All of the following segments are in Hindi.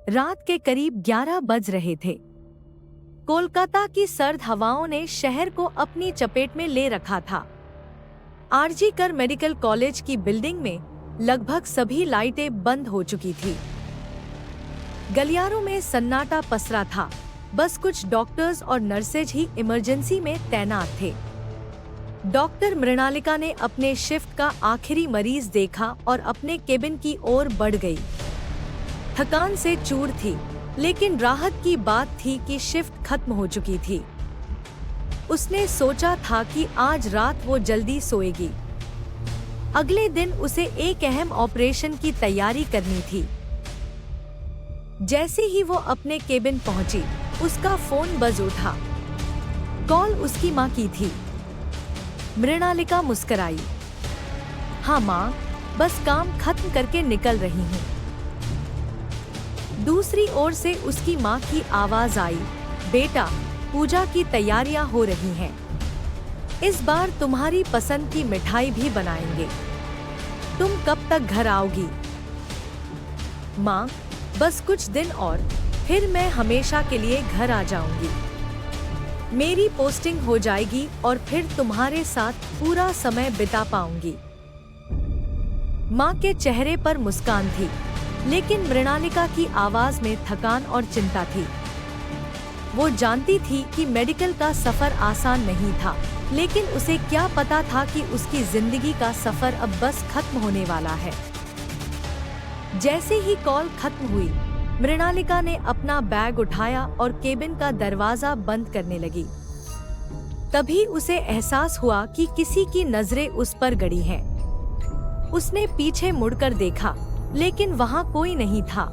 रात के करीब 11 बज रहे थे। कोलकाता की सर्द हवाओं ने शहर को अपनी चपेट में ले रखा था। आरजी कर मेडिकल कॉलेज की बिल्डिंग में लगभग सभी लाइटें बंद हो चुकी थी। गलियारों में सन्नाटा पसरा था। बस कुछ डॉक्टर्स और नर्सेज ही इमरजेंसी में तैनात थे। डॉक्टर मृणालिका ने अपने शिफ्ट का आखिरी मरीज देखा और अपने केबिन की ओर बढ़ गई। थकान से चूर थी, लेकिन राहत की बात थी कि शिफ्ट खत्म हो चुकी थी। उसने सोचा था कि आज रात वो जल्दी सोएगी। अगले दिन उसे एक अहम ऑपरेशन की तैयारी करनी थी। जैसे ही वो अपने केबिन पहुंची, उसका फोन बज उठा। कॉल उसकी माँ की थी। मृणालिका मुस्कुराई। हाँ माँ, बस काम खत्म करके निकल रही हूँ। दूसरी ओर से उसकी माँ की आवाज आई, बेटा, पूजा की तैयारियां हो रही हैं। इस बार तुम्हारी पसंद की मिठाई भी बनाएंगे। तुम कब तक घर आओगी? माँ, बस कुछ दिन और, फिर मैं हमेशा के लिए घर आ जाऊंगी। मेरी पोस्टिंग हो जाएगी और फिर तुम्हारे साथ पूरा समय बिता पाऊंगी। माँ के चेहरे पर मुस्कान थी, लेकिन मृणालिका की आवाज में थकान और चिंता थी। वो जानती थी कि मेडिकल का सफर आसान नहीं था, लेकिन उसे क्या पता था कि उसकी जिंदगी का सफर अब बस खत्म होने वाला है। जैसे ही कॉल खत्म हुई, मृणालिका ने अपना बैग उठाया और केबिन का दरवाजा बंद करने लगी। तभी उसे एहसास हुआ कि किसी की नजरें उस पर गड़ी हैं। उसने पीछे मुड़कर देखा, लेकिन वहां कोई नहीं था।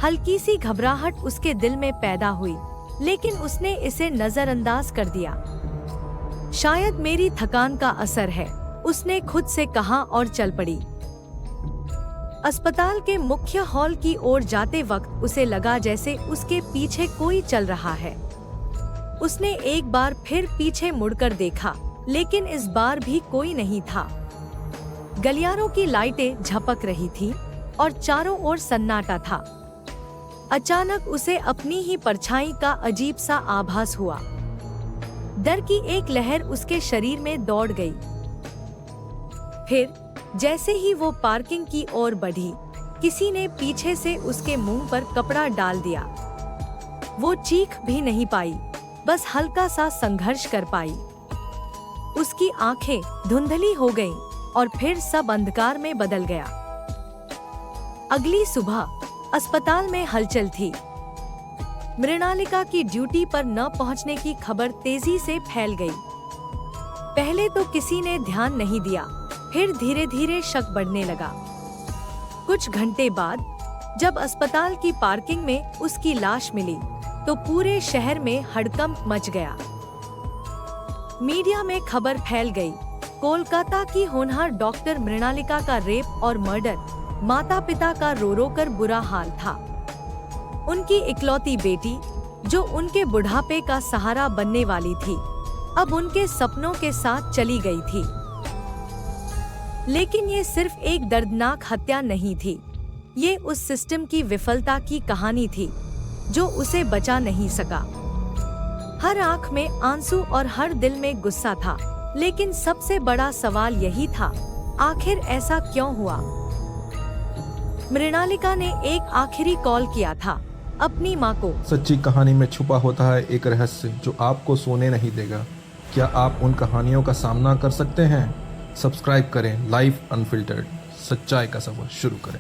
हल्की सी घबराहट उसके दिल में पैदा हुई, लेकिन उसने इसे नजरअंदाज कर दिया। शायद मेरी थकान का असर है, उसने खुद से कहा और चल पड़ी। अस्पताल के मुख्य हॉल की ओर जाते वक्त उसे लगा जैसे उसके पीछे कोई चल रहा है। उसने एक बार फिर पीछे मुड़कर देखा, लेकिन इस बार भी कोई नहीं था। गलियारों की लाइटें झपक रही थीं और चारों ओर सन्नाटा था। अचानक उसे अपनी ही परछाई का अजीब सा आभास हुआ। डर की एक लहर उसके शरीर में दौड़ गई। फिर जैसे ही वो पार्किंग की ओर बढ़ी, किसी ने पीछे से उसके मुंह पर कपड़ा डाल दिया। वो चीख भी नहीं पाई, बस हल्का सा संघर्ष कर पाई। उसकी आंखें धुंधली हो गईं और फिर सब अंधकार में बदल गया। अगली सुबह अस्पताल में हलचल थी। मृणालिका की ड्यूटी पर न पहुंचने की खबर तेजी से फैल गई। पहले तो किसी ने ध्यान नहीं दिया, फिर धीरे धीरे शक बढ़ने लगा। कुछ घंटे बाद जब अस्पताल की पार्किंग में उसकी लाश मिली, तो पूरे शहर में हड़कंप मच गया। मीडिया में खबर फैल गई, कोलकाता की होनहार डॉक्टर मृणालिका का रेप और मर्डर। माता पिता का रो रो कर बुरा हाल था। उनकी इकलौती बेटी, जो उनके बुढ़ापे का सहारा बनने वाली थी, अब उनके सपनों के साथ चली गई थी। लेकिन ये सिर्फ एक दर्दनाक हत्या नहीं थी, ये उस सिस्टम की विफलता की कहानी थी जो उसे बचा नहीं सका। हर आंख में आंसू और हर दिल में गुस्सा था, लेकिन सबसे बड़ा सवाल यही था, आखिर ऐसा क्यों हुआ? मृणालिका ने एक आखिरी कॉल किया था अपनी माँ को। सच्ची कहानी में छुपा होता है एक रहस्य जो आपको सोने नहीं देगा। क्या आप उन कहानियों का सामना कर सकते हैं? सब्सक्राइब करें लाइव अनफिल्टर्ड, सच्चाई का सफर शुरू करें।